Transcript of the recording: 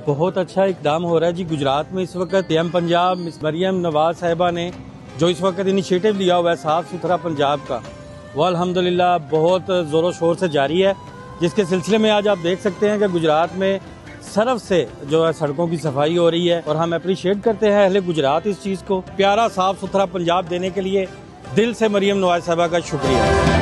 बहुत अच्छा इकदाम हो रहा है जी गुजरात में इस वक्त पीएम पंजाब मिस मरियम नवाज साहिबा ने जो इस वक्त इनिशिएटिव लिया हुआ है साफ सुथरा पंजाब का, वो अल्हम्दुलिल्लाह बहुत ज़ोरों शोर से जारी है। जिसके सिलसिले में आज आप देख सकते हैं कि गुजरात में सरफ से जो है सड़कों की सफाई हो रही है और हम अप्रिशिएट करते हैं अहले गुजरात इस चीज़ को। प्यारा साफ सुथरा पंजाब देने के लिए दिल से मरियम नवाज साहिबा का शुक्रिया।